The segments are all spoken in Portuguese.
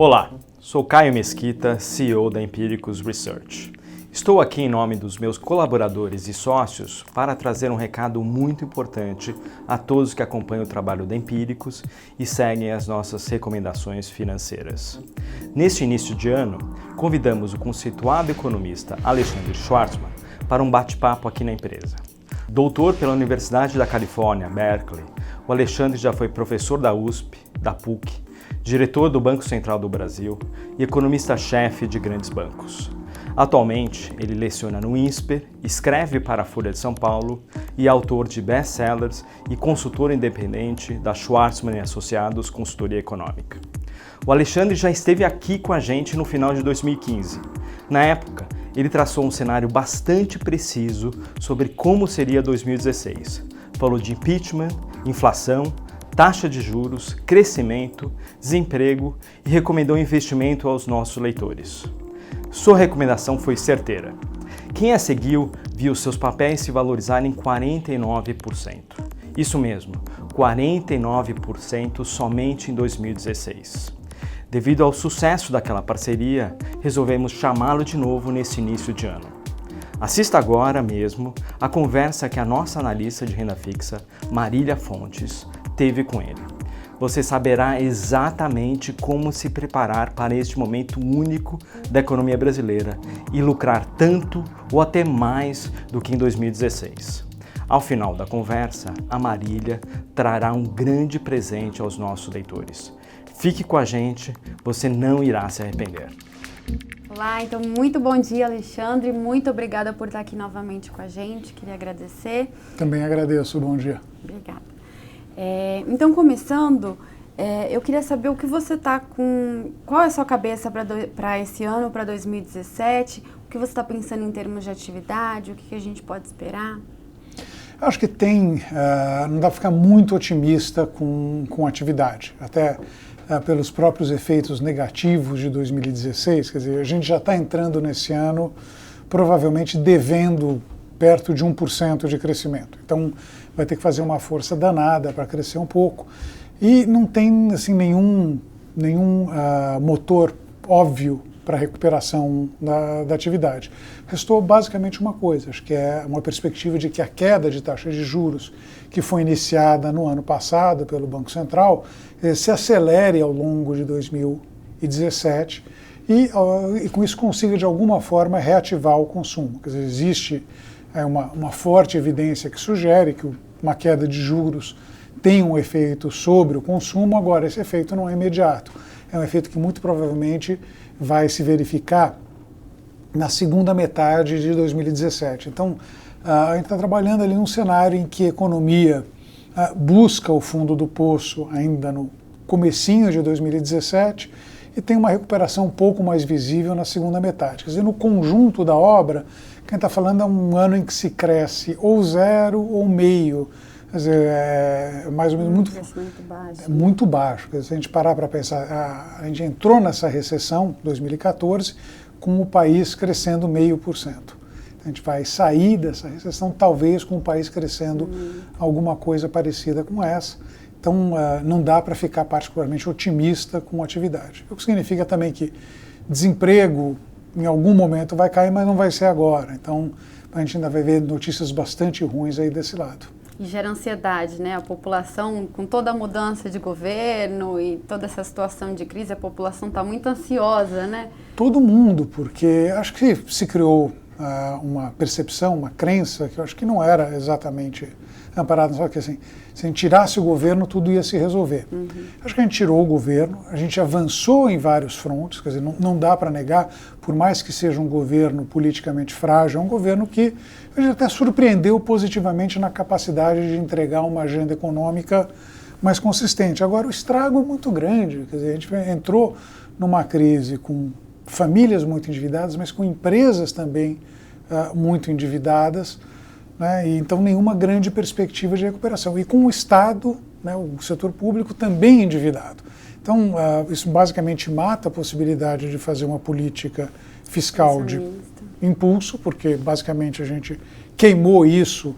Olá, sou Caio Mesquita, CEO da Empiricus Research. Estou aqui em nome dos meus colaboradores e sócios para trazer um recado muito importante a todos que acompanham o trabalho da Empiricus e seguem as nossas recomendações financeiras. Neste início de ano, convidamos o conceituado economista Alexandre Schwartzman para um bate-papo aqui na empresa. Doutor pela Universidade da Califórnia, Berkeley, o Alexandre já foi professor da USP, da PUC, diretor do Banco Central do Brasil e economista-chefe de grandes bancos. Atualmente, ele leciona no INSPER, escreve para a Folha de São Paulo e é autor de best-sellers e consultor independente da Schwartzman & Associados Consultoria Econômica. O Alexandre já esteve aqui com a gente no final de 2015. Na época, ele traçou um cenário bastante preciso sobre como seria 2016. Falou de impeachment, inflação, taxa de juros, crescimento, desemprego e recomendou investimento aos nossos leitores. Sua recomendação foi certeira. Quem a seguiu viu seus papéis se valorizarem 49%. Isso mesmo, 49% somente em 2016. Devido ao sucesso daquela parceria, resolvemos chamá-lo de novo nesse início de ano. Assista agora mesmo a conversa que a nossa analista de renda fixa, Marília Fontes, teve com ele. Você saberá exatamente como se preparar para este momento único da economia brasileira e lucrar tanto ou até mais do que em 2016. Ao final da conversa, a Marília trará um grande presente aos nossos leitores. Fique com a gente, você não irá se arrepender. Olá, então muito bom dia, Alexandre. Muito obrigada por estar aqui novamente com a gente. Queria agradecer. Também agradeço, bom dia. Obrigada. Então, começando, eu queria saber o que você está com... Qual é a sua cabeça para esse ano, para 2017? O que você está pensando em termos de atividade? O que a gente pode esperar? Acho que não dá para ficar muito otimista com atividade, até pelos próprios efeitos negativos de 2016, quer dizer, a gente já está entrando nesse ano provavelmente devendo perto de 1% de crescimento. Então, vai ter que fazer uma força danada para crescer um pouco. E não tem assim, nenhum motor óbvio para a recuperação da atividade. Restou basicamente uma coisa, acho que é uma perspectiva de que a queda de taxa de juros que foi iniciada no ano passado pelo Banco Central se acelere ao longo de 2017 e com isso consiga de alguma forma reativar o consumo. Quer dizer, existe uma forte evidência que sugere que uma queda de juros tem um efeito sobre o consumo, agora esse efeito não é imediato. É um efeito que muito provavelmente vai se verificar na segunda metade de 2017. Então, a gente está trabalhando ali num cenário em que a economia busca o fundo do poço ainda no comecinho de 2017 e tem uma recuperação um pouco mais visível na segunda metade. Quer dizer, no conjunto da obra, quem está falando é um ano em que se cresce ou 0 ou meio. Quer dizer, é mais ou menos muito baixo. Quer dizer, se a gente parar para pensar, a gente entrou nessa recessão, 2014, com o país crescendo 0,5%. A gente vai sair dessa recessão talvez com o país crescendo alguma coisa parecida com essa. Então, não dá para ficar particularmente otimista com a atividade. O que significa também que desemprego em algum momento vai cair, mas não vai ser agora. Então, a gente ainda vai ver notícias bastante ruins aí desse lado. E gera ansiedade, né? A população, com toda a mudança de governo e toda essa situação de crise, a população está muito ansiosa, né? Todo mundo, porque acho que se criou uma percepção, uma crença, que eu acho que não era exatamente amparada, só que assim, se a gente tirasse o governo, tudo ia se resolver. Acho que a gente tirou o governo, a gente avançou em vários frontes, quer dizer, não dá para negar, por mais que seja um governo politicamente frágil, é um governo que a gente até surpreendeu positivamente na capacidade de entregar uma agenda econômica mais consistente. Agora, o estrago é muito grande, quer dizer, a gente entrou numa crise com famílias muito endividadas, mas com empresas também muito endividadas, né, e então nenhuma grande perspectiva de recuperação. E com o Estado, né, o setor público também endividado. Então, isso basicamente mata a possibilidade de fazer uma política fiscal de impulso, porque basicamente a gente queimou isso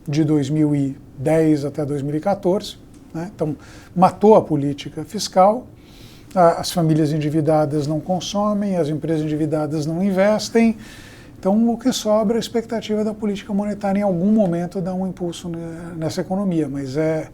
de 2010 até 2014, né, então matou a política fiscal as famílias endividadas não consomem, as empresas endividadas não investem. Então, o que sobra é a expectativa da política monetária em algum momento dar um impulso nessa economia, mas é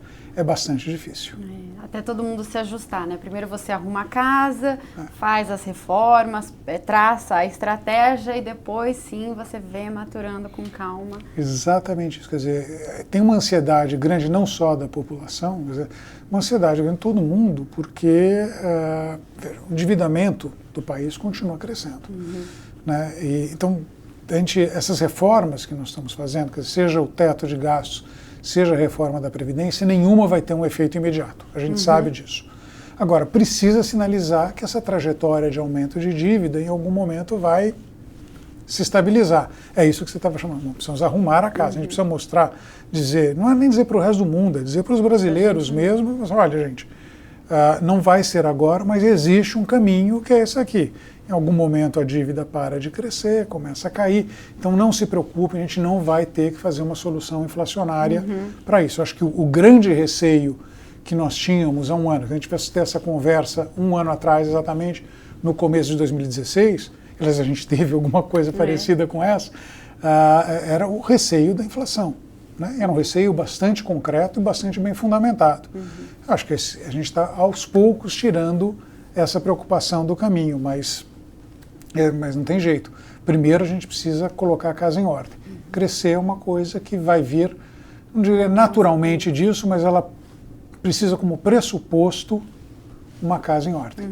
bastante difícil. Até todo mundo se ajustar, né? Primeiro você arruma a casa, faz as reformas, traça a estratégia e depois sim você vê maturando com calma. Exatamente isso. Quer dizer, tem uma ansiedade grande não só da população, mas uma ansiedade grande de todo mundo, porque o endividamento do país continua crescendo. Né? Então, essas reformas que nós estamos fazendo, que seja o teto de gastos, seja a reforma da Previdência, nenhuma vai ter um efeito imediato. A gente sabe disso. Agora, precisa sinalizar que essa trajetória de aumento de dívida em algum momento vai se estabilizar. É isso que você estava chamando. Não precisamos arrumar a casa. A gente precisa mostrar, dizer, não é nem dizer para o resto do mundo, é dizer para os brasileiros mesmo, mas, olha, gente, não vai ser agora, mas existe um caminho que é esse aqui. Em algum momento a dívida para de crescer, começa a cair. Então não se preocupe, a gente não vai ter que fazer uma solução inflacionária para isso. Acho que o grande receio que nós tínhamos há um ano, que a gente fez ter essa conversa um ano atrás, exatamente no começo de 2016, aliás, a gente teve alguma coisa parecida com essa, era o receio da inflação. Né? Era um receio bastante concreto e bastante bem fundamentado. Acho que a gente está aos poucos tirando essa preocupação do caminho, mas não tem jeito. Primeiro a gente precisa colocar a casa em ordem. Crescer é uma coisa que vai vir, não diria naturalmente disso, mas ela precisa como pressuposto uma casa em ordem.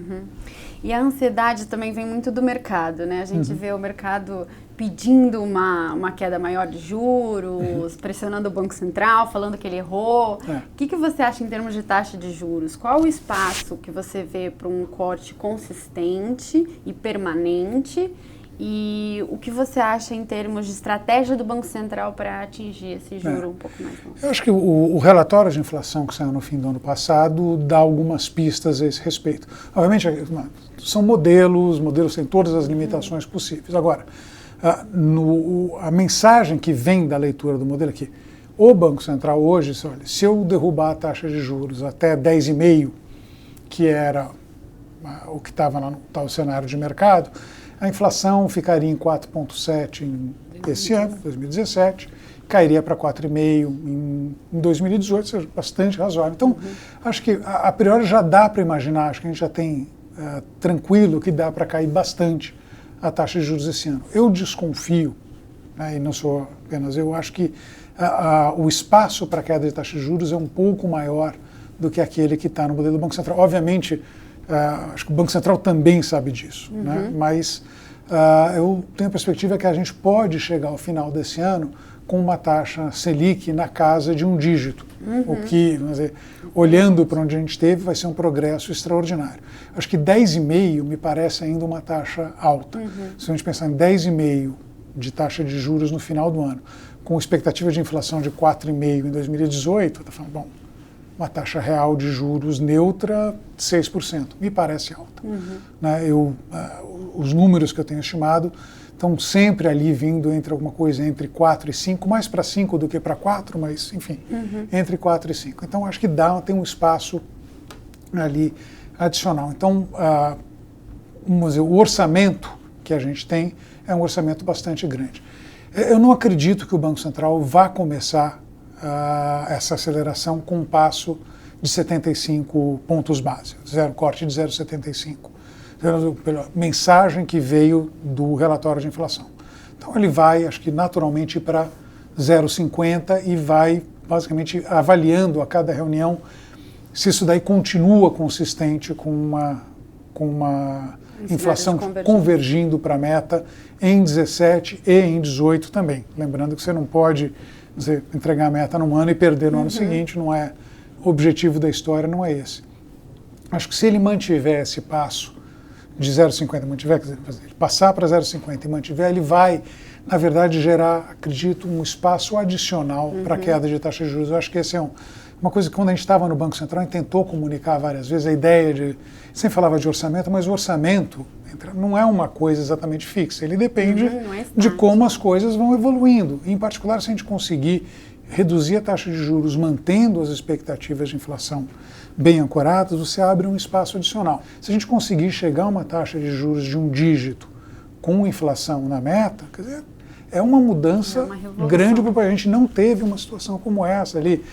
E a ansiedade também vem muito do mercado, né? A gente vê o mercado pedindo uma queda maior de juros, pressionando o Banco Central, falando que ele errou. O que você acha em termos de taxa de juros? Qual o espaço que você vê para um corte consistente e permanente? E o que você acha em termos de estratégia do Banco Central para atingir esse juro um pouco mais longo? Eu acho que o relatório de inflação que saiu no fim do ano passado dá algumas pistas a esse respeito. Obviamente, são modelos têm todas as limitações possíveis. Agora, a mensagem que vem da leitura do modelo aqui, o Banco Central hoje, olha, se eu derrubar a taxa de juros até 10,5%, que era o que estava lá no tal cenário de mercado, a inflação ficaria em 4,7% esse ano, 2017, cairia para 4,5% em 2018, ou seja, bastante razoável. Então, acho que a priori já dá para imaginar, acho que a gente já tem tranquilo que dá para cair bastante a taxa de juros esse ano. Eu desconfio, né, e não sou apenas eu, acho que o espaço para queda de taxa de juros é um pouco maior do que aquele que está no modelo do Banco Central. Obviamente, acho que o Banco Central também sabe disso, né? Mas eu tenho a perspectiva que a gente pode chegar ao final desse ano com uma taxa Selic na casa de um dígito, o que, vamos dizer, olhando para onde a gente esteve, vai ser um progresso extraordinário. Acho que 10,5% me parece ainda uma taxa alta. Se a gente pensar em 10,5% de taxa de juros no final do ano, com expectativa de inflação de 4,5% em 2018, está falando, bom, uma taxa real de juros neutra, 6%. Me parece alta. Né? Os números que eu tenho estimado estão sempre ali vindo entre alguma coisa entre 4 e 5, mais para 5 do que para 4, mas, enfim, entre 4 e 5. Então, acho que tem um espaço ali adicional. Então, vamos dizer, o orçamento que a gente tem é um orçamento bastante grande. Eu não acredito que o Banco Central vá começar essa aceleração com um passo de 75 pontos base, corte de 0,75, pela mensagem que veio do relatório de inflação. Então ele vai, acho que naturalmente, para 0,50 e vai basicamente avaliando a cada reunião se isso daí continua consistente com uma inflação convergindo para a meta em 17 e em 18 também. Lembrando que você não pode entregar a meta num ano e perder no ano seguinte, não é o objetivo da história, não é esse. Acho que se ele mantiver esse passo de 0,50, passar para 0,50 e mantiver, ele vai, na verdade, gerar, acredito, um espaço adicional para a queda de taxa de juros. Eu acho que esse é uma coisa que quando a gente estava no Banco Central, a gente tentou comunicar várias vezes a ideia de, sempre falava de orçamento, mas o orçamento não é uma coisa exatamente fixa, ele depende de como as coisas vão evoluindo. Em particular, se a gente conseguir reduzir a taxa de juros mantendo as expectativas de inflação bem ancoradas, você abre um espaço adicional. Se a gente conseguir chegar a uma taxa de juros de 1 dígito com inflação na meta, quer dizer, é uma mudança grande para o país. A gente não teve uma situação como essa ali,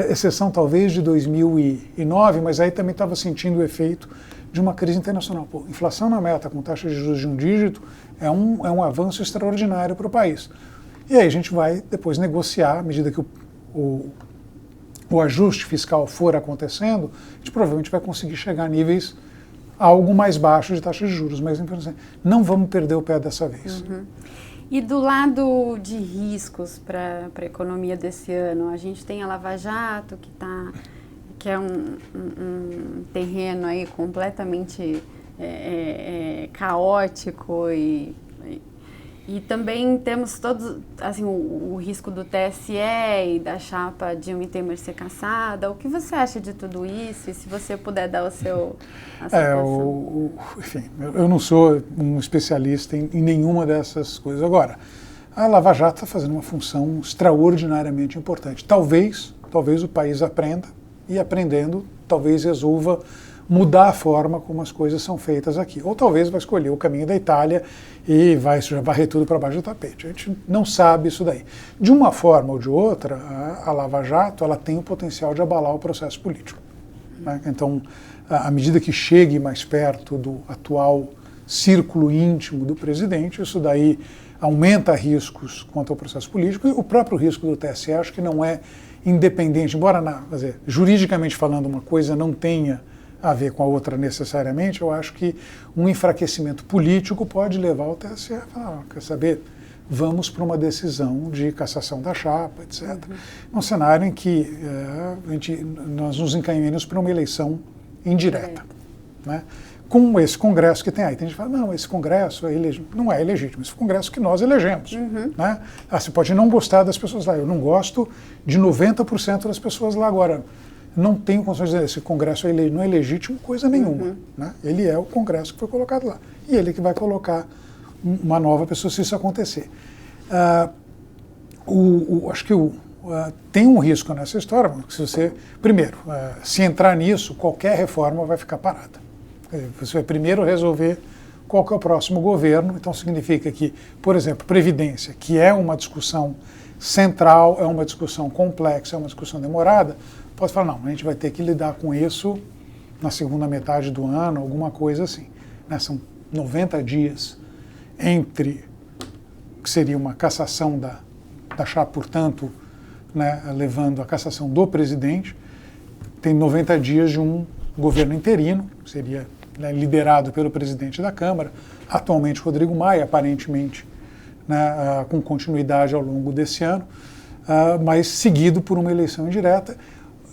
exceção talvez de 2009, mas aí também estava sentindo o efeito de uma crise internacional. Pô, inflação na meta com taxa de juros de 1 dígito é um avanço extraordinário para o país. E aí a gente vai depois negociar, à medida que o ajuste fiscal for acontecendo, a gente provavelmente vai conseguir chegar a níveis algo mais baixos de taxa de juros, mas não vamos perder o pé dessa vez. Uhum. E do lado de riscos para a economia desse ano, a gente tem a Lava Jato, que é um terreno aí completamente caótico e também temos todos, assim, o risco do TSE e da chapa Dilma Temer ser cassada. O que você acha de tudo isso? E se você puder dar a sua enfim, eu não sou um especialista em nenhuma dessas coisas. Agora, a Lava Jato está fazendo uma função extraordinariamente importante. Talvez o país aprenda e, aprendendo, talvez resolva mudar a forma como as coisas são feitas aqui. Ou talvez vai escolher o caminho da Itália e vai varrer tudo para baixo do tapete. A gente não sabe isso daí. De uma forma ou de outra, a Lava Jato ela tem o potencial de abalar o processo político. Né? Então, à medida que chegue mais perto do atual círculo íntimo do presidente, isso daí aumenta riscos quanto ao processo político, e o próprio risco do TSE acho que não é independente, embora juridicamente falando uma coisa não tenha a ver com a outra necessariamente, eu acho que um enfraquecimento político pode levar o TSE a falar, quer saber, vamos para uma decisão de cassação da chapa, etc. Num cenário em que nós nos encaminhamos para uma eleição indireta. Né? Com esse Congresso que tem aí. Tem gente que fala, não, esse Congresso não é ilegítimo, esse Congresso que nós elegemos. Né? Você pode não gostar das pessoas lá, eu não gosto de 90% das pessoas lá agora. Não tenho condições de dizer, esse Congresso não é legítimo coisa nenhuma. Né? Ele é o Congresso que foi colocado lá. E ele que vai colocar uma nova pessoa se isso acontecer. Acho que tem um risco nessa história, porque se você, primeiro, se entrar nisso, qualquer reforma vai ficar parada. Você vai primeiro resolver qual que é o próximo governo, então significa que, por exemplo, Previdência, que é uma discussão central, é uma discussão complexa, é uma discussão demorada, pode falar, não, a gente vai ter que lidar com isso na segunda metade do ano, alguma coisa assim. Né? São 90 dias entre, que seria uma cassação da chapa, portanto, né, levando a cassação do presidente, tem 90 dias de um governo interino, que seria liderado pelo presidente da Câmara, atualmente Rodrigo Maia, aparentemente né, com continuidade ao longo desse ano, mas seguido por uma eleição indireta,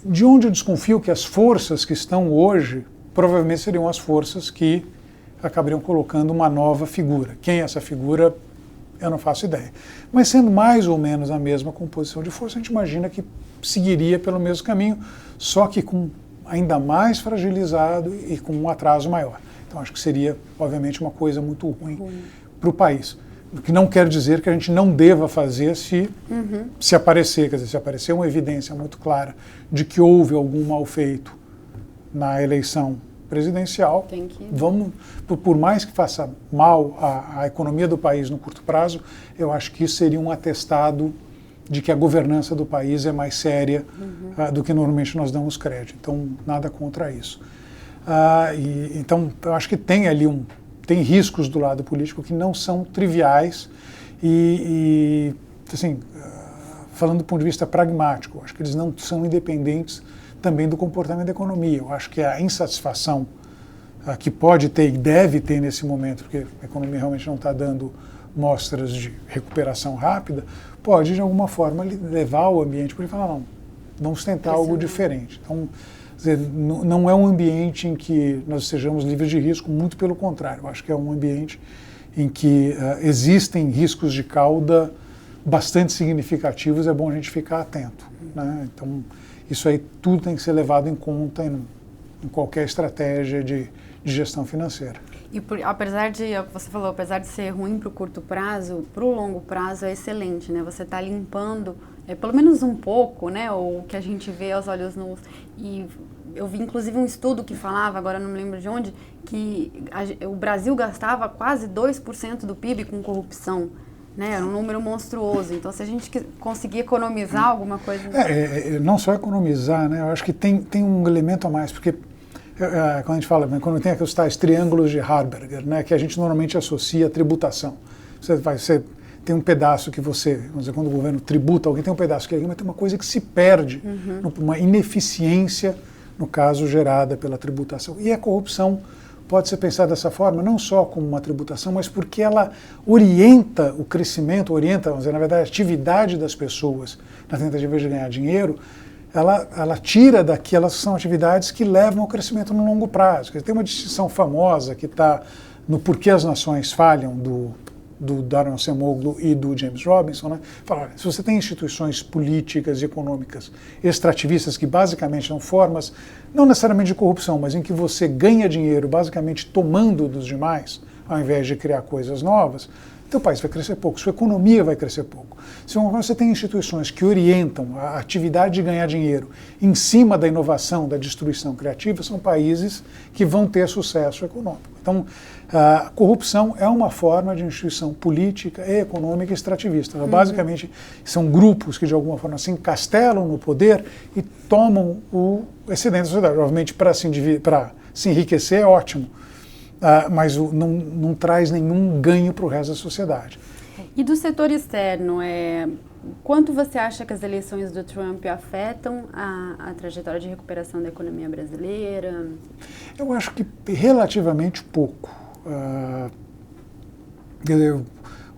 de onde eu desconfio que as forças que estão hoje provavelmente seriam as forças que acabariam colocando uma nova figura. Quem é essa figura, eu não faço ideia. Mas sendo mais ou menos a mesma composição de força, a gente imagina que seguiria pelo mesmo caminho, só que com ainda mais fragilizado e com um atraso maior. Então acho que seria, obviamente, uma coisa muito ruim para o país. O que não quer dizer que a gente não deva fazer se aparecer, quer dizer, se aparecer uma evidência muito clara de que houve algum mal feito na eleição presidencial, vamos, por mais que faça mal à economia do país no curto prazo, eu acho que isso seria um atestado de que a governança do país é mais séria do que normalmente nós damos crédito. Então, nada contra isso. Então, eu acho que tem ali tem riscos do lado político que não são triviais e assim, falando do ponto de vista pragmático, acho que eles não são independentes também do comportamento da economia. Eu acho que a insatisfação que pode ter e deve ter nesse momento, porque a economia realmente não está dando mostras de recuperação rápida, pode de alguma forma levar o ambiente para ele falar, não, vamos tentar algo diferente. Então, quer dizer, não é um ambiente em que nós estejamos livres de risco, muito pelo contrário. Eu acho que é um ambiente em que existem riscos de cauda bastante significativos, é bom a gente ficar atento. Né? Então, isso aí tudo tem que ser levado em conta em qualquer estratégia de gestão financeira. E apesar de, é o que você falou, apesar de ser ruim para o curto prazo, para o longo prazo é excelente, né? Você está limpando pelo menos um pouco, né, o que a gente vê aos olhos nus. E eu vi inclusive um estudo que falava, agora não me lembro de onde, que o Brasil gastava quase 2% do PIB com corrupção. Né, era um número monstruoso. Então, se a gente conseguir economizar alguma coisa... não só economizar, né? Eu acho que tem um elemento a mais, porque quando a gente fala, quando tem aqueles tais triângulos de Harberger, né, que a gente normalmente associa à tributação. Você tem um pedaço que vamos dizer, quando o governo tributa alguém, tem um pedaço que alguém, mas tem uma coisa que se perde, uma ineficiência, no caso, gerada pela tributação. E a corrupção pode ser pensada dessa forma, não só como uma tributação, mas porque ela orienta o crescimento, vamos dizer, na verdade, a atividade das pessoas na tentativa de ganhar dinheiro, ela tira daquelas que são atividades que levam ao crescimento no longo prazo. Tem uma distinção famosa que está no Porquê as Nações Falham, do Darren Acemoglu e do James Robinson, né? Fala, olha, se você tem instituições políticas e econômicas extrativistas que basicamente são formas, não necessariamente de corrupção, mas em que você ganha dinheiro basicamente tomando dos demais, ao invés de criar coisas novas, teu país vai crescer pouco, sua economia vai crescer pouco. Se você tem instituições que orientam a atividade de ganhar dinheiro em cima da inovação, da destruição criativa, são países que vão ter sucesso econômico. Então, a corrupção é uma forma de instituição política e econômica extrativista. Basicamente, são grupos que, de alguma forma, se encastelam no poder e tomam o excedente da sociedade. Obviamente, para se enriquecer é ótimo, mas não traz nenhum ganho para o resto da sociedade. E do setor externo, quanto você acha que as eleições do Trump afetam a trajetória de recuperação da economia brasileira? Eu acho que relativamente pouco.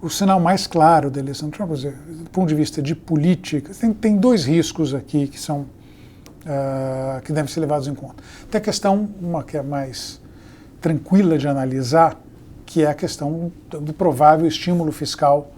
O sinal mais claro da eleição do Trump, do ponto de vista de política, tem dois riscos aqui que são que devem ser levados em conta. Tem a questão, uma que é mais tranquila de analisar, que é a questão do provável estímulo fiscal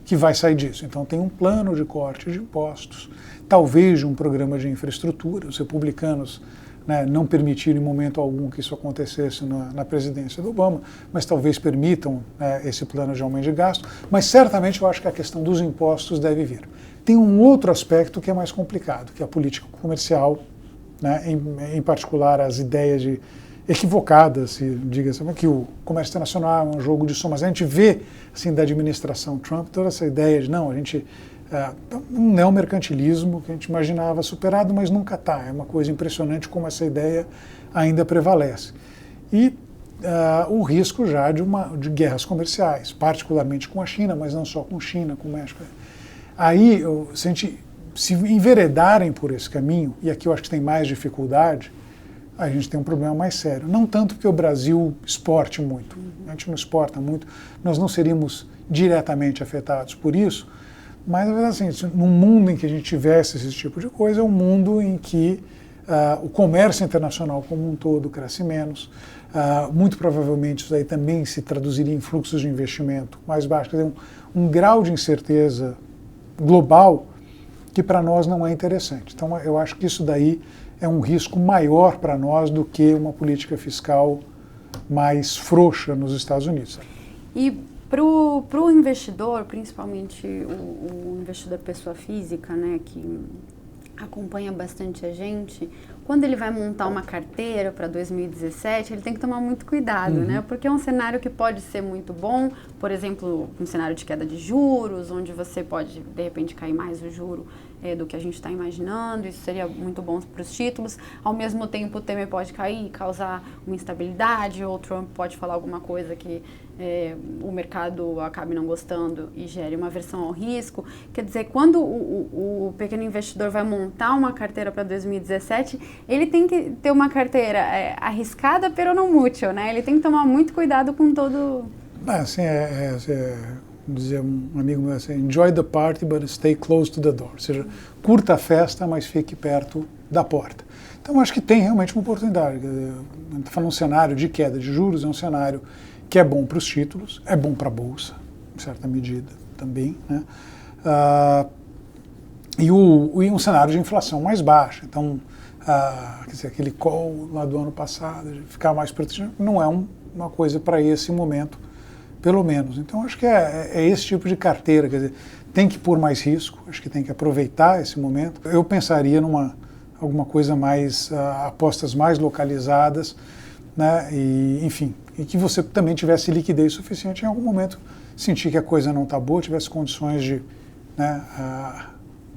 que vai sair disso. Então tem um plano de corte de impostos, talvez de um programa de infraestrutura. Os republicanos, né, não permitiram em momento algum que isso acontecesse na presidência do Obama, mas talvez permitam esse plano de aumento de gasto. Mas certamente eu acho que a questão dos impostos deve vir. Tem um outro aspecto que é mais complicado, que é a política comercial, né, em particular as ideias equivocadas, diga-se, que o comércio internacional é um jogo de somas. A gente vê, assim, da administração Trump, toda essa ideia de, não, a gente um neomercantilismo que a gente imaginava superado, mas nunca está. É uma coisa impressionante como essa ideia ainda prevalece. E o risco já de guerras comerciais, particularmente com a China, mas não só com a China, com o México. Aí, se enveredarem por esse caminho, e aqui eu acho que tem mais dificuldade, a gente tem um problema mais sério. Não tanto porque o Brasil exporte muito, a gente não exporta muito, nós não seríamos diretamente afetados por isso, mas, na verdade, assim, num mundo em que a gente tivesse esse tipo de coisa, é um mundo em que o comércio internacional como um todo cresce menos, muito provavelmente isso daí também se traduziria em fluxos de investimento mais baixos, quer dizer, um grau de incerteza global que para nós não é interessante. Então, eu acho que isso daí é um risco maior para nós do que uma política fiscal mais frouxa nos Estados Unidos. E para o investidor, principalmente o investidor pessoa física, né, que acompanha bastante a gente, quando ele vai montar uma carteira para 2017, ele tem que tomar muito cuidado, né? Porque é um cenário que pode ser muito bom, por exemplo, um cenário de queda de juros, onde você pode, de repente, cair mais o juro do que a gente está imaginando, isso seria muito bom para os títulos. Ao mesmo tempo, o Temer pode cair e causar uma instabilidade, ou o Trump pode falar alguma coisa que o mercado acabe não gostando e gere uma aversão ao risco. Quer dizer, quando o pequeno investidor vai montar uma carteira para 2017, ele tem que ter uma carteira arriscada, pero não mútil, né? Ele tem que tomar muito cuidado com todo... Assim, dizia um amigo meu assim, enjoy the party, but stay close to the door. Ou seja, curta a festa, mas fique perto da porta. Então, acho que tem realmente uma oportunidade. Falando um cenário de queda de juros, é um cenário que é bom para os títulos, é bom para a Bolsa, em certa medida também, né? E um cenário de inflação mais baixa. Então, quer dizer, aquele call lá do ano passado, de ficar mais protegido, não é uma coisa para esse momento, pelo menos. Então, acho que é esse tipo de carteira, quer dizer, tem que pôr mais risco, acho que tem que aproveitar esse momento. Eu pensaria alguma coisa mais, apostas mais localizadas, né, e, enfim, e que você também tivesse liquidez suficiente em algum momento, sentir que a coisa não está boa, tivesse condições de, né,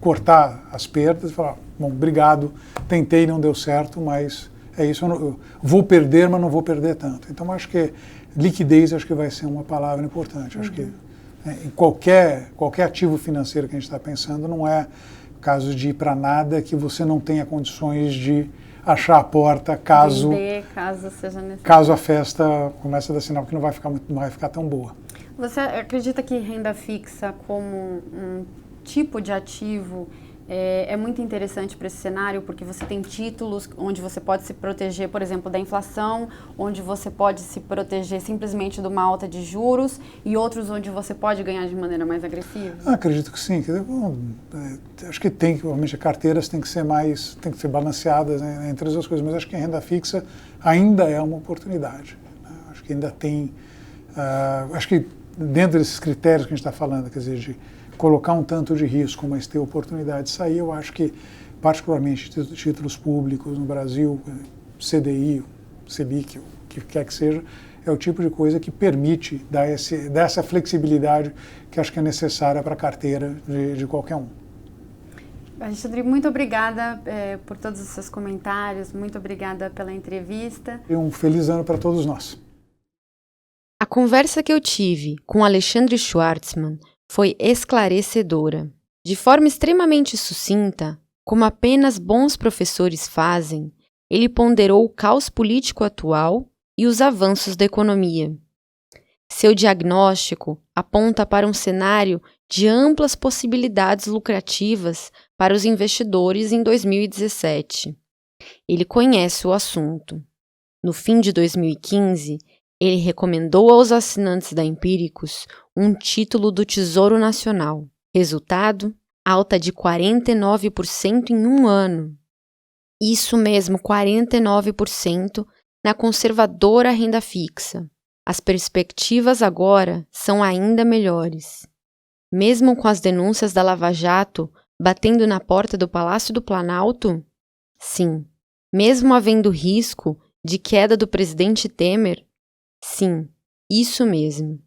cortar as perdas e falar, bom, obrigado, tentei, não deu certo, mas é isso, eu vou perder, mas não vou perder tanto. Então, acho que liquidez acho que vai ser uma palavra importante. Acho que em qualquer ativo financeiro que a gente está pensando, não é caso de ir para nada que você não tenha condições de achar a porta caso seja necessário. Caso a festa comece a dar sinal que não vai ficar tão boa. Você acredita que renda fixa como um tipo de ativo é muito interessante para esse cenário, porque você tem títulos onde você pode se proteger, por exemplo, da inflação, onde você pode se proteger simplesmente de uma alta de juros, e outros onde você pode ganhar de maneira mais agressiva? Acredito que sim. Acho que obviamente, carteiras têm que ser balanceadas, né, entre as duas coisas, mas acho que a renda fixa ainda é uma oportunidade, né? Acho que ainda tem, acho que dentro desses critérios que a gente está falando, quer dizer, de colocar um tanto de risco, mas ter oportunidade de sair, eu acho que, particularmente, títulos públicos no Brasil, CDI, Selic, o que quer que seja, é o tipo de coisa que permite dar essa flexibilidade que acho que é necessária para a carteira de qualquer um. Alexandre, muito obrigada por todos os seus comentários, muito obrigada pela entrevista. E um feliz ano para todos nós. A conversa que eu tive com Alexandre Schwartzman foi esclarecedora. De forma extremamente sucinta, como apenas bons professores fazem, ele ponderou o caos político atual e os avanços da economia. Seu diagnóstico aponta para um cenário de amplas possibilidades lucrativas para os investidores em 2017. Ele conhece o assunto. No fim de 2015, ele recomendou aos assinantes da Empíricos um título do Tesouro Nacional. Resultado? Alta de 49% em um ano. Isso mesmo, 49% na conservadora renda fixa. As perspectivas agora são ainda melhores. Mesmo com as denúncias da Lava Jato batendo na porta do Palácio do Planalto? Sim. Mesmo havendo risco de queda do presidente Temer? Sim, isso mesmo.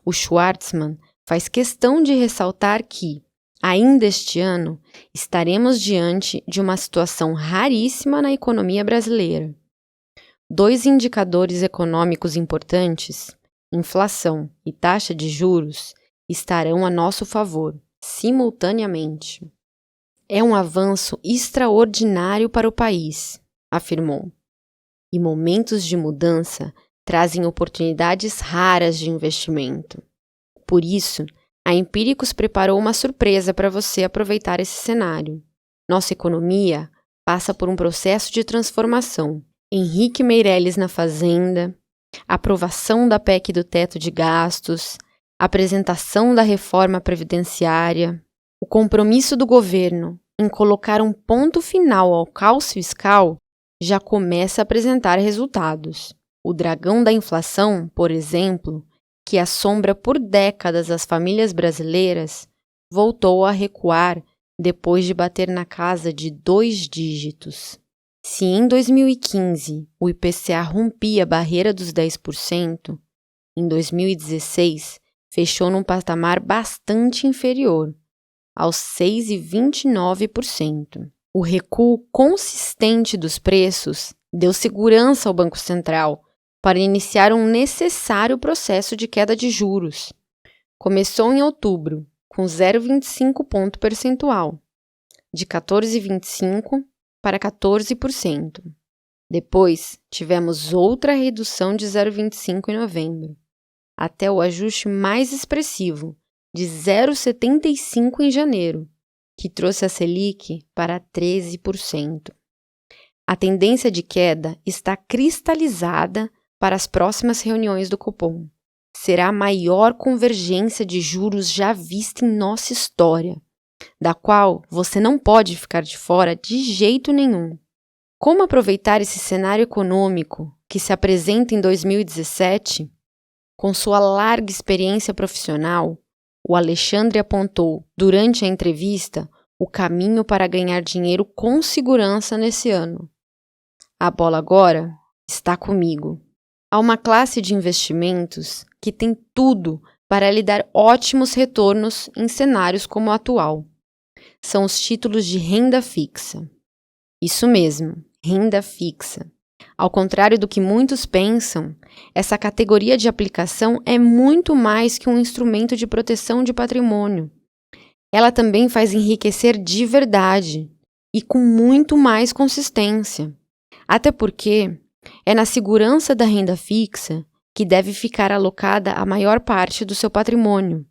O Schwartzman faz questão de ressaltar que, ainda este ano, estaremos diante de uma situação raríssima na economia brasileira. 2 indicadores econômicos importantes, inflação e taxa de juros, estarão a nosso favor, simultaneamente. É um avanço extraordinário para o país, afirmou. E momentos de mudança trazem oportunidades raras de investimento. Por isso, a Empíricos preparou uma surpresa para você aproveitar esse cenário. Nossa economia passa por um processo de transformação. Henrique Meirelles na Fazenda, aprovação da PEC do teto de gastos, apresentação da reforma previdenciária, o compromisso do governo em colocar um ponto final ao caos fiscal já começa a apresentar resultados. O dragão da inflação, por exemplo, que assombra por décadas as famílias brasileiras, voltou a recuar depois de bater na casa de 2 dígitos. Se em 2015 o IPCA rompia a barreira dos 10%, em 2016 fechou num patamar bastante inferior, aos 6,29%. O recuo consistente dos preços deu segurança ao Banco Central para iniciar um necessário processo de queda de juros. Começou em outubro, com 0,25 ponto percentual, de 14,25% para 14%. Depois, tivemos outra redução de 0,25 em novembro, até o ajuste mais expressivo, de 0,75 em janeiro, que trouxe a Selic para 13%. A tendência de queda está cristalizada para as próximas reuniões do Copom. Será a maior convergência de juros já vista em nossa história, da qual você não pode ficar de fora de jeito nenhum. Como aproveitar esse cenário econômico que se apresenta em 2017? Com sua larga experiência profissional, o Alexandre apontou, durante a entrevista, o caminho para ganhar dinheiro com segurança nesse ano. A bola agora está comigo. Há uma classe de investimentos que tem tudo para lhe dar ótimos retornos em cenários como o atual. São os títulos de renda fixa. Isso mesmo, renda fixa. Ao contrário do que muitos pensam, essa categoria de aplicação é muito mais que um instrumento de proteção de patrimônio. Ela também faz enriquecer de verdade e com muito mais consistência. Até porque é na segurança da renda fixa que deve ficar alocada a maior parte do seu patrimônio.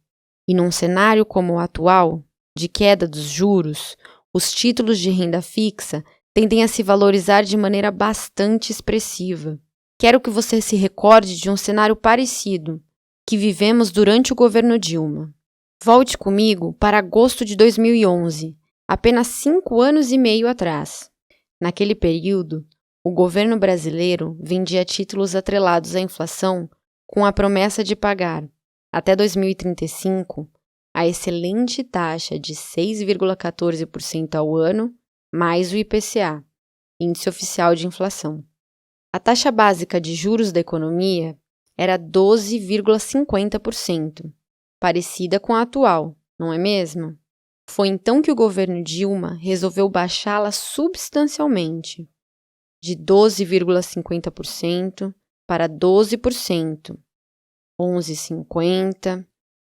E num cenário como o atual, de queda dos juros, os títulos de renda fixa tendem a se valorizar de maneira bastante expressiva. Quero que você se recorde de um cenário parecido que vivemos durante o governo Dilma. Volte comigo para agosto de 2011, apenas 5 anos e meio atrás. Naquele período, o governo brasileiro vendia títulos atrelados à inflação com a promessa de pagar, até 2035, a excelente taxa de 6,14% ao ano, mais o IPCA, Índice Oficial de Inflação. A taxa básica de juros da economia era 12,50%, parecida com a atual, não é mesmo? Foi então que o governo Dilma resolveu baixá-la substancialmente, de 12,50% para 12%, 11,50%,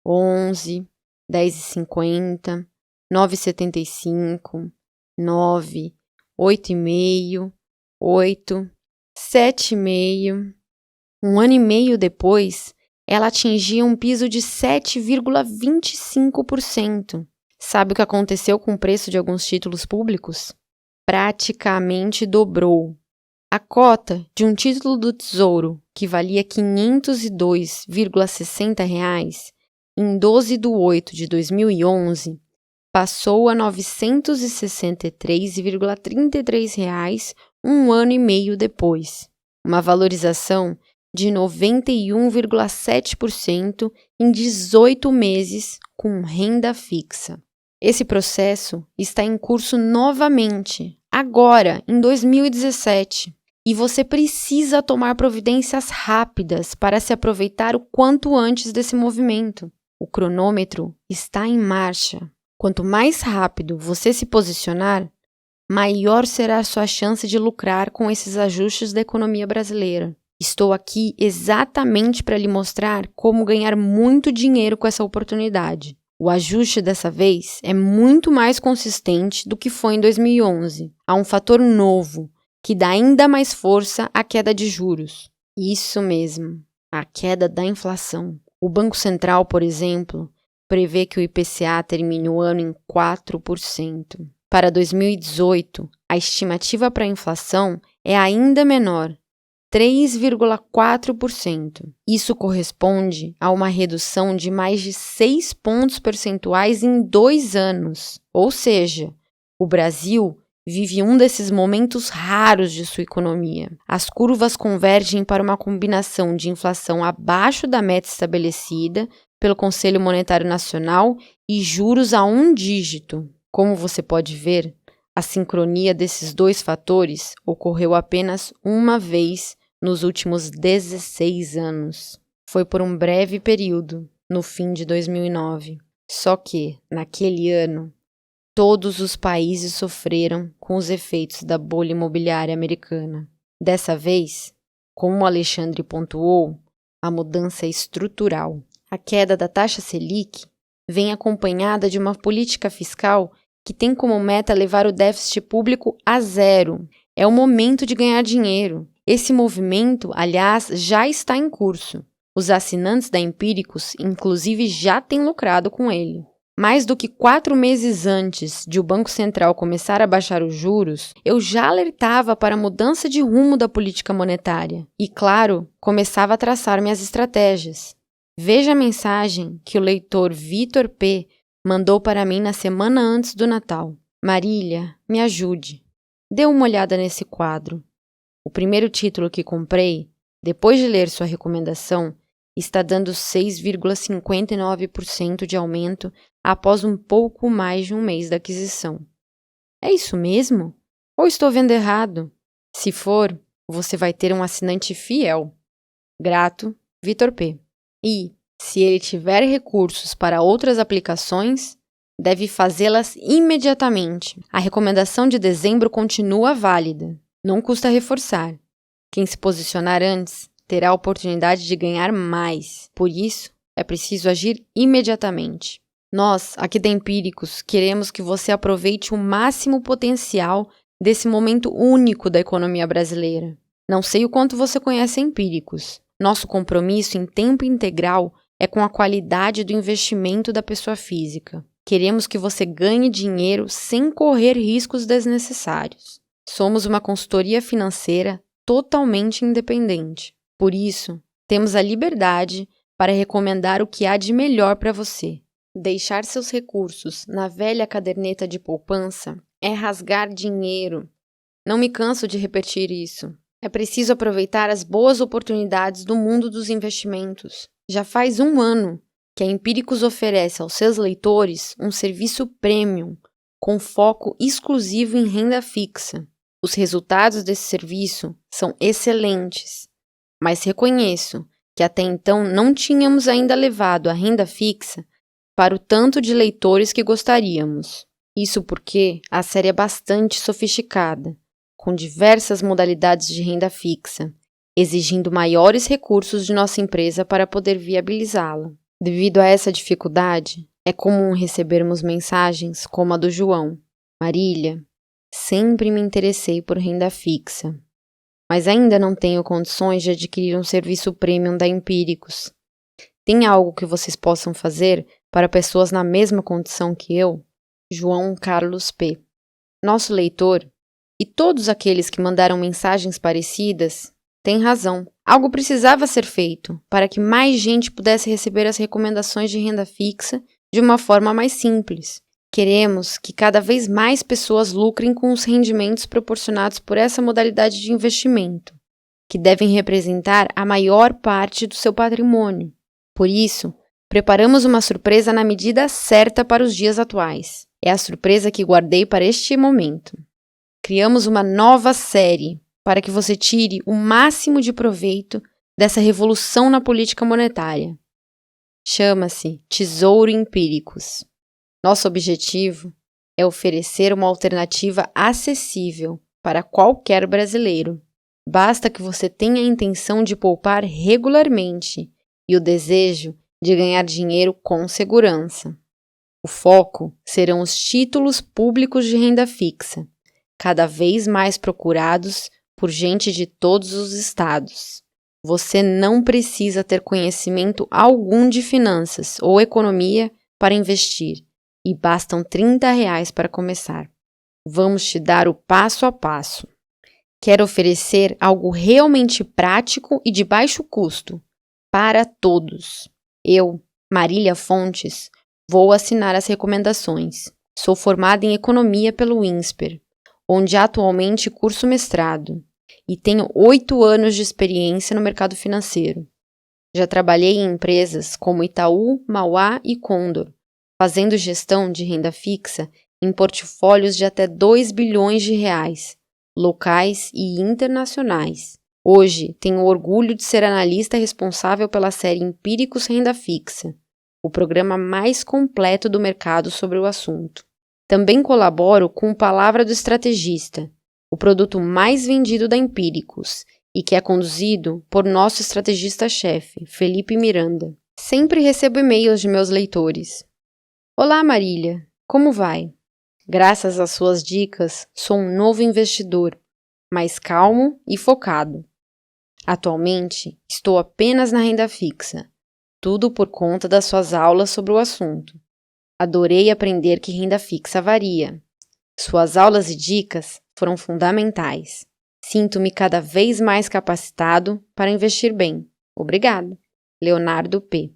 11%, 10,50%, 9,75%, 9%, 8,5%, 8%, 7,5%. Um ano e meio depois, ela atingia um piso de 7,25%. Sabe o que aconteceu com o preço de alguns títulos públicos? Praticamente dobrou. A cota de um título do Tesouro, que valia R$ 502,60, em 12/8 de 2011, passou a R$ 963,33 um ano e meio depois. Uma valorização de 91,7% em 18 meses com renda fixa. Esse processo está em curso novamente, agora, em 2017, e você precisa tomar providências rápidas para se aproveitar o quanto antes desse movimento. O cronômetro está em marcha. Quanto mais rápido você se posicionar, maior será a sua chance de lucrar com esses ajustes da economia brasileira. Estou aqui exatamente para lhe mostrar como ganhar muito dinheiro com essa oportunidade. O ajuste dessa vez é muito mais consistente do que foi em 2011. Há um fator novo, que dá ainda mais força à queda de juros. Isso mesmo, a queda da inflação. O Banco Central, por exemplo, prevê que o IPCA termine o ano em 4%. Para 2018, a estimativa para a inflação é ainda menor, 3,4%. Isso corresponde a uma redução de mais de 6 pontos percentuais em 2 anos. Ou seja, o Brasil vive um desses momentos raros de sua economia. As curvas convergem para uma combinação de inflação abaixo da meta estabelecida pelo Conselho Monetário Nacional e juros a 1 dígito. Como você pode ver, a sincronia desses dois fatores ocorreu apenas uma vez nos últimos 16 anos. Foi por um breve período, no fim de 2009. Só que, naquele ano, todos os países sofreram com os efeitos da bolha imobiliária americana. Dessa vez, como o Alexandre pontuou, a mudança é estrutural. A queda da taxa Selic vem acompanhada de uma política fiscal que tem como meta levar o déficit público a 0. É o momento de ganhar dinheiro. Esse movimento, aliás, já está em curso. Os assinantes da Empíricos, inclusive, já têm lucrado com ele. Mais do que 4 meses antes de o Banco Central começar a baixar os juros, eu já alertava para a mudança de rumo da política monetária e, claro, começava a traçar minhas estratégias. Veja a mensagem que o leitor Vitor P. mandou para mim na semana antes do Natal. Marília, me ajude. Dê uma olhada nesse quadro. O primeiro título que comprei, depois de ler sua recomendação, está dando 6,59% de aumento após um pouco mais de um mês da aquisição. É isso mesmo? Ou estou vendo errado? Se for, você vai ter um assinante fiel. Grato, Vitor P. E, se ele tiver recursos para outras aplicações, deve fazê-las imediatamente. A recomendação de dezembro continua válida. Não custa reforçar. Quem se posicionar antes terá a oportunidade de ganhar mais. Por isso, é preciso agir imediatamente. Nós, aqui da Empíricos, queremos que você aproveite o máximo potencial desse momento único da economia brasileira. Não sei o quanto você conhece a Empíricos. Nosso compromisso em tempo integral é com a qualidade do investimento da pessoa física. Queremos que você ganhe dinheiro sem correr riscos desnecessários. Somos uma consultoria financeira totalmente independente. Por isso, temos a liberdade para recomendar o que há de melhor para você. Deixar seus recursos na velha caderneta de poupança é rasgar dinheiro. Não me canso de repetir isso. É preciso aproveitar as boas oportunidades do mundo dos investimentos. Já faz um ano que a Empíricos oferece aos seus leitores um serviço premium, com foco exclusivo em renda fixa. Os resultados desse serviço são excelentes, mas reconheço que até então não tínhamos ainda levado a renda fixa para o tanto de leitores que gostaríamos. Isso porque a série é bastante sofisticada, com diversas modalidades de renda fixa, exigindo maiores recursos de nossa empresa para poder viabilizá-la. Devido a essa dificuldade, é comum recebermos mensagens como a do João. Marília, sempre me interessei por renda fixa, mas ainda não tenho condições de adquirir um serviço premium da Empíricos. Tem algo que vocês possam fazer para pessoas na mesma condição que eu? João Carlos P. Nosso leitor, e todos aqueles que mandaram mensagens parecidas, têm razão. Algo precisava ser feito para que mais gente pudesse receber as recomendações de renda fixa de uma forma mais simples. Queremos que cada vez mais pessoas lucrem com os rendimentos proporcionados por essa modalidade de investimento, que devem representar a maior parte do seu patrimônio. Por isso, preparamos uma surpresa na medida certa para os dias atuais. É a surpresa que guardei para este momento. Criamos uma nova série para que você tire o máximo de proveito dessa revolução na política monetária. Chama-se Tesouro Empíricos. Nosso objetivo é oferecer uma alternativa acessível para qualquer brasileiro. Basta que você tenha a intenção de poupar regularmente e o desejo de ganhar dinheiro com segurança. O foco serão os títulos públicos de renda fixa, cada vez mais procurados por gente de todos os estados. Você não precisa ter conhecimento algum de finanças ou economia para investir, e bastam R$30 para começar. Vamos te dar o passo a passo. Quero oferecer algo realmente prático e de baixo custo, para todos. Eu, Marília Fontes, vou assinar as recomendações. Sou formada em Economia pelo INSPER, onde atualmente curso mestrado, e tenho 8 anos de experiência no mercado financeiro. Já trabalhei em empresas como Itaú, Mauá e Condor, fazendo gestão de renda fixa em portfólios de até R$2 bilhões, locais e internacionais. Hoje, tenho orgulho de ser analista responsável pela série Empíricos Renda Fixa, o programa mais completo do mercado sobre o assunto. Também colaboro com Palavra do Estrategista, o produto mais vendido da Empíricos e que é conduzido por nosso estrategista-chefe, Felipe Miranda. Sempre recebo e-mails de meus leitores. Olá, Marília, como vai? Graças às suas dicas, sou um novo investidor, mais calmo e focado. Atualmente, estou apenas na renda fixa, tudo por conta das suas aulas sobre o assunto. Adorei aprender que renda fixa varia. Suas aulas e dicas foram fundamentais. Sinto-me cada vez mais capacitado para investir bem. Obrigado. Leonardo P.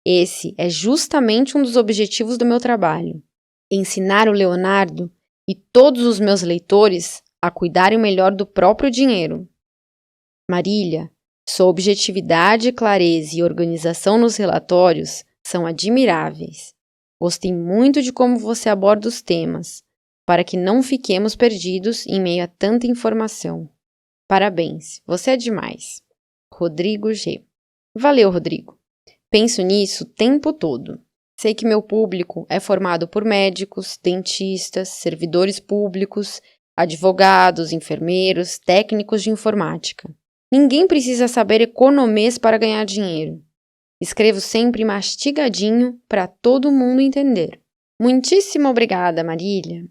Esse é justamente um dos objetivos do meu trabalho. Ensinar o Leonardo e todos os meus leitores a cuidarem melhor do próprio dinheiro. Marília, Sua objetividade, clareza e organização nos relatórios são admiráveis. Gostei muito de como você aborda os temas, para que não fiquemos perdidos em meio a tanta informação. Parabéns, você é demais. Rodrigo G. Valeu, Rodrigo. Penso nisso o tempo todo. Sei que meu público é formado por médicos, dentistas, servidores públicos, advogados, enfermeiros, técnicos de informática. Ninguém precisa saber economês para ganhar dinheiro. Escrevo sempre mastigadinho para todo mundo entender. Muitíssimo obrigada, Marília.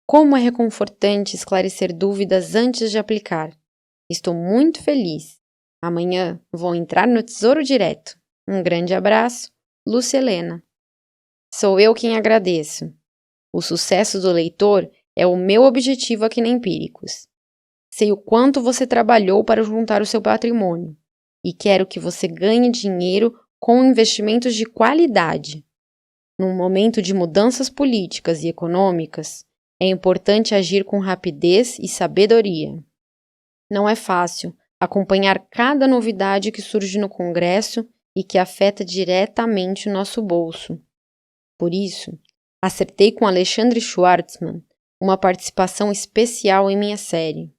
Como é reconfortante esclarecer dúvidas antes de aplicar. Estou muito feliz. Amanhã vou entrar no Tesouro Direto. Um grande abraço, Lúcia Helena. Sou eu quem agradeço. O sucesso do leitor é o meu objetivo aqui na Empíricos. Sei o quanto você trabalhou para juntar o seu patrimônio e quero que você ganhe dinheiro com investimentos de qualidade. Num momento de mudanças políticas e econômicas, é importante agir com rapidez e sabedoria. Não é fácil acompanhar cada novidade que surge no Congresso e que afeta diretamente o nosso bolso. Por isso, acertei com Alexandre Schwartzman uma participação especial em minha série.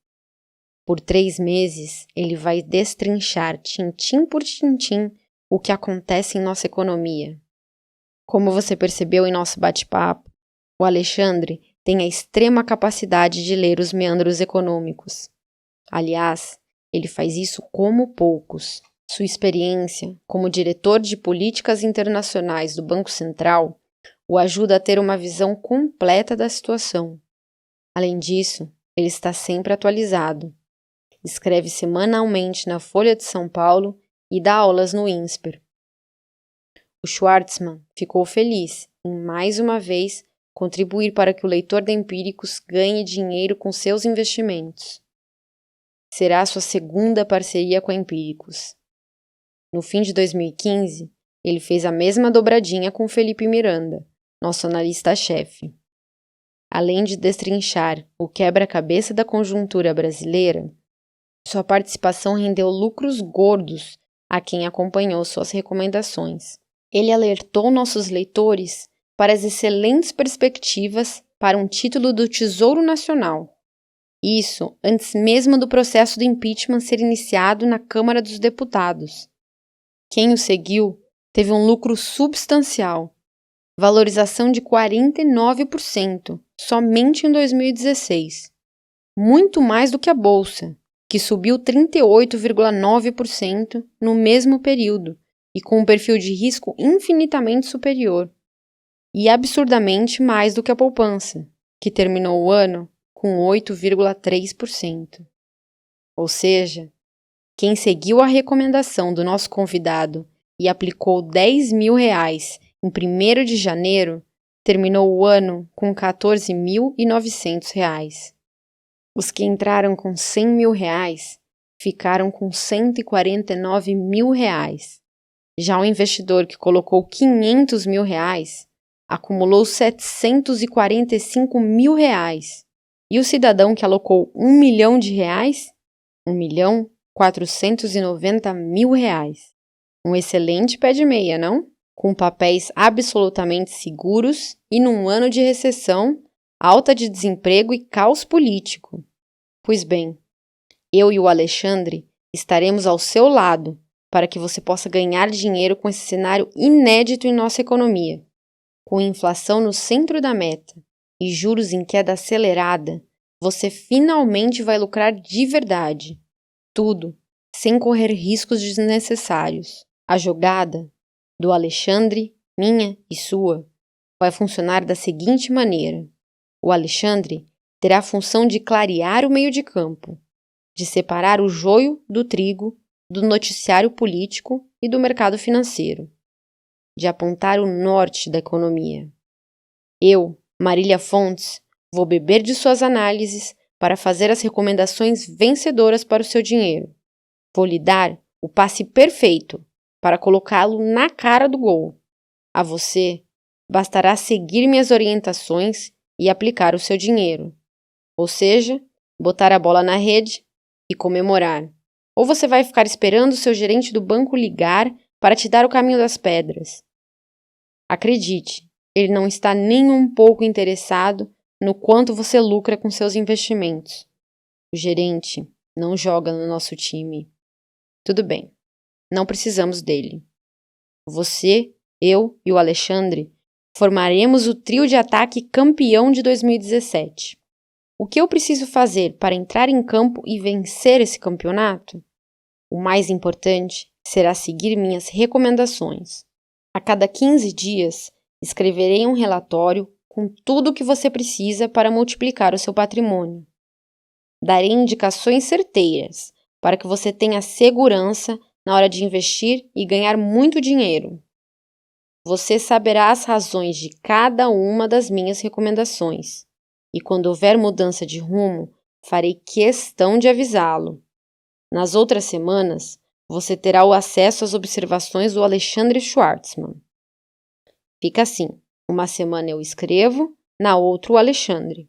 Por 3 meses, ele vai destrinchar, tintim por tintim, o que acontece em nossa economia. Como você percebeu em nosso bate-papo, o Alexandre tem a extrema capacidade de ler os meandros econômicos. Aliás, ele faz isso como poucos. Sua experiência como diretor de políticas internacionais do Banco Central o ajuda a ter uma visão completa da situação. Além disso, ele está sempre atualizado. Escreve semanalmente na Folha de São Paulo e dá aulas no INSPER. O Schwartzman ficou feliz em, mais uma vez, contribuir para que o leitor da Empíricos ganhe dinheiro com seus investimentos. Será a sua segunda parceria com a Empíricos. No fim de 2015, ele fez a mesma dobradinha com Felipe Miranda, nosso analista-chefe. Além de destrinchar o quebra-cabeça da conjuntura brasileira, sua participação rendeu lucros gordos a quem acompanhou suas recomendações. Ele alertou nossos leitores para as excelentes perspectivas para um título do Tesouro Nacional. Isso antes mesmo do processo do impeachment ser iniciado na Câmara dos Deputados. Quem o seguiu teve um lucro substancial, valorização de 49% somente em 2016, muito mais do que a Bolsa, que subiu 38,9% no mesmo período e com um perfil de risco infinitamente superior, e absurdamente mais do que a poupança, que terminou o ano com 8,3%. Ou seja, quem seguiu a recomendação do nosso convidado e aplicou R$10.000 em 1º de janeiro, terminou o ano com R$14.900. Os que entraram com R$100.000 ficaram com R$149.000. Já o investidor que colocou R$500.000 acumulou R$745.000. E o cidadão que alocou R$1 milhão, R$1.490.000. Um excelente pé de meia, não? Com papéis absolutamente seguros e num ano de recessão, alta de desemprego e caos político. Pois bem, eu e o Alexandre estaremos ao seu lado para que você possa ganhar dinheiro com esse cenário inédito em nossa economia. Com inflação no centro da meta e juros em queda acelerada, você finalmente vai lucrar de verdade. Tudo sem correr riscos desnecessários. A jogada do Alexandre, minha e sua, vai funcionar da seguinte maneira. O Alexandre terá a função de clarear o meio de campo, de separar o joio do trigo, do noticiário político e do mercado financeiro, de apontar o norte da economia. Eu, Marília Fontes, vou beber de suas análises para fazer as recomendações vencedoras para o seu dinheiro. Vou lhe dar o passe perfeito para colocá-lo na cara do gol. A você, bastará seguir minhas orientações e aplicar o seu dinheiro. Ou seja, botar a bola na rede e comemorar. Ou você vai ficar esperando o seu gerente do banco ligar para te dar o caminho das pedras? Acredite, ele não está nem um pouco interessado no quanto você lucra com seus investimentos. O gerente não joga no nosso time. Tudo bem, não precisamos dele. Você, eu e o Alexandre formaremos o trio de ataque campeão de 2017. O que eu preciso fazer para entrar em campo e vencer esse campeonato? O mais importante será seguir minhas recomendações. A cada 15 dias, escreverei um relatório com tudo o que você precisa para multiplicar o seu patrimônio. Darei indicações certeiras para que você tenha segurança na hora de investir e ganhar muito dinheiro. Você saberá as razões de cada uma das minhas recomendações. E quando houver mudança de rumo, farei questão de avisá-lo. Nas outras semanas, você terá o acesso às observações do Alexandre Schwartzman. Fica assim, uma semana eu escrevo, na outra o Alexandre.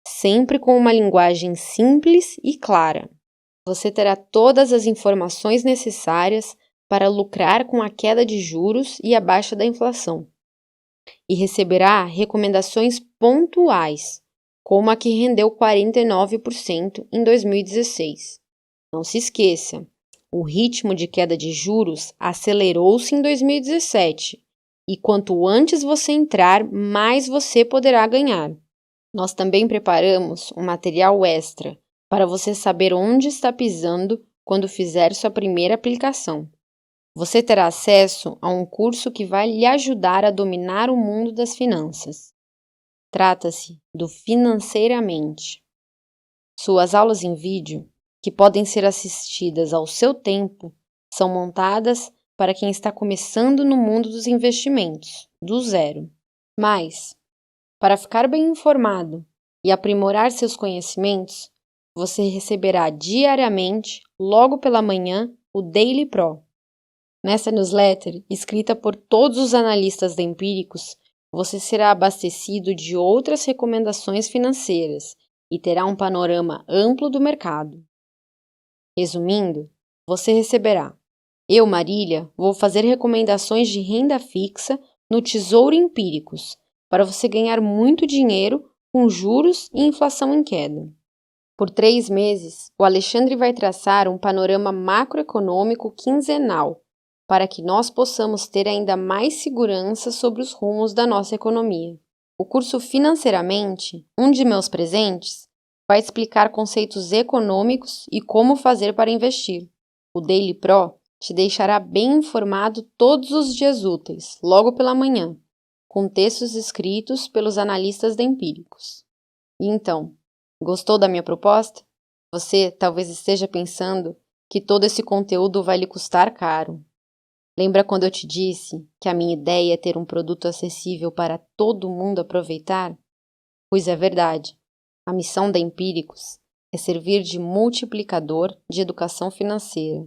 Sempre com uma linguagem simples e clara. Você terá todas as informações necessárias para lucrar com a queda de juros e a baixa da inflação. E receberá recomendações pontuais, como a que rendeu 49% em 2016. Não se esqueça, o ritmo de queda de juros acelerou-se em 2017 e quanto antes você entrar, mais você poderá ganhar. Nós também preparamos um material extra para você saber onde está pisando quando fizer sua primeira aplicação. Você terá acesso a um curso que vai lhe ajudar a dominar o mundo das finanças. Trata-se do Financeiramente. Suas aulas em vídeo, que podem ser assistidas ao seu tempo, são montadas para quem está começando no mundo dos investimentos, do zero. Mas, para ficar bem informado e aprimorar seus conhecimentos, você receberá diariamente, logo pela manhã, o Daily Pro. Nessa newsletter, escrita por todos os analistas da Empíricos, você será abastecido de outras recomendações financeiras e terá um panorama amplo do mercado. Resumindo, você receberá: eu, Marília, vou fazer recomendações de renda fixa no Tesouro Empíricos, para você ganhar muito dinheiro com juros e inflação em queda. Por 3 meses, o Alexandre vai traçar um panorama macroeconômico quinzenal, para que nós possamos ter ainda mais segurança sobre os rumos da nossa economia. O curso Financeiramente, um de meus presentes, vai explicar conceitos econômicos e como fazer para investir. O Daily Pro te deixará bem informado todos os dias úteis, logo pela manhã, com textos escritos pelos analistas da Empíricos. E então, gostou da minha proposta? Você talvez esteja pensando que todo esse conteúdo vai lhe custar caro. Lembra quando eu te disse que a minha ideia é ter um produto acessível para todo mundo aproveitar? Pois é verdade. A missão da Empíricos é servir de multiplicador de educação financeira,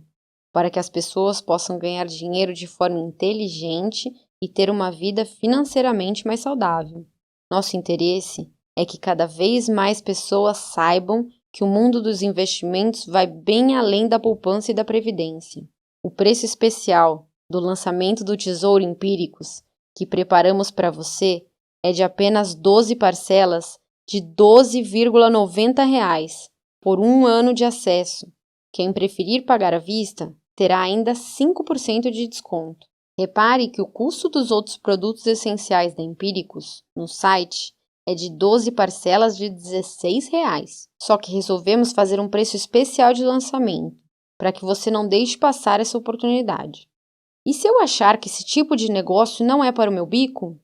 para que as pessoas possam ganhar dinheiro de forma inteligente e ter uma vida financeiramente mais saudável. Nosso interesse é que cada vez mais pessoas saibam que o mundo dos investimentos vai bem além da poupança e da previdência. O preço especial do lançamento do Tesouro Empíricos, que preparamos para você, é de apenas 12 parcelas de R$ 12,90 por 1 ano de acesso. Quem preferir pagar à vista terá ainda 5% de desconto. Repare que o custo dos outros produtos essenciais da Empíricos, no site, é de 12 parcelas de R$ 16. Só que resolvemos fazer um preço especial de lançamento, para que você não deixe passar essa oportunidade. E se eu achar que esse tipo de negócio não é para o meu bico?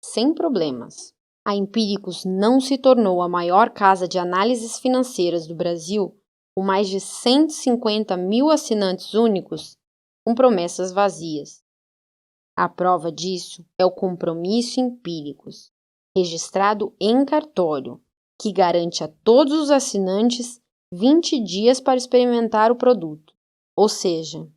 Sem problemas. A Empíricos não se tornou a maior casa de análises financeiras do Brasil, com mais de 150 mil assinantes únicos, com promessas vazias. A prova disso é o Compromisso Empíricos, registrado em cartório, que garante a todos os assinantes 20 dias para experimentar o produto. Ou seja,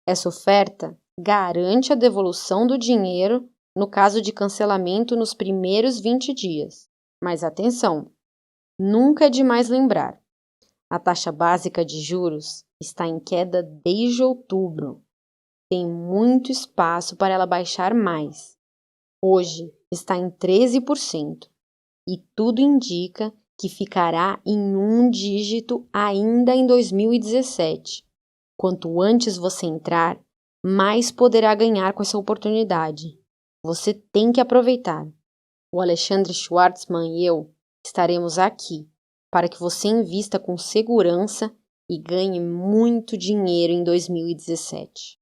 essa oferta garante a devolução do dinheiro no caso de cancelamento nos primeiros 20 dias. Mas atenção, nunca é demais lembrar. A taxa básica de juros está em queda desde outubro. Tem muito espaço para ela baixar mais. Hoje está em 13% e tudo indica que ficará em um dígito ainda em 2017. Quanto antes você entrar, mais poderá ganhar com essa oportunidade. Você tem que aproveitar. O Alexandre Schwartzman e eu estaremos aqui para que você invista com segurança e ganhe muito dinheiro em 2017.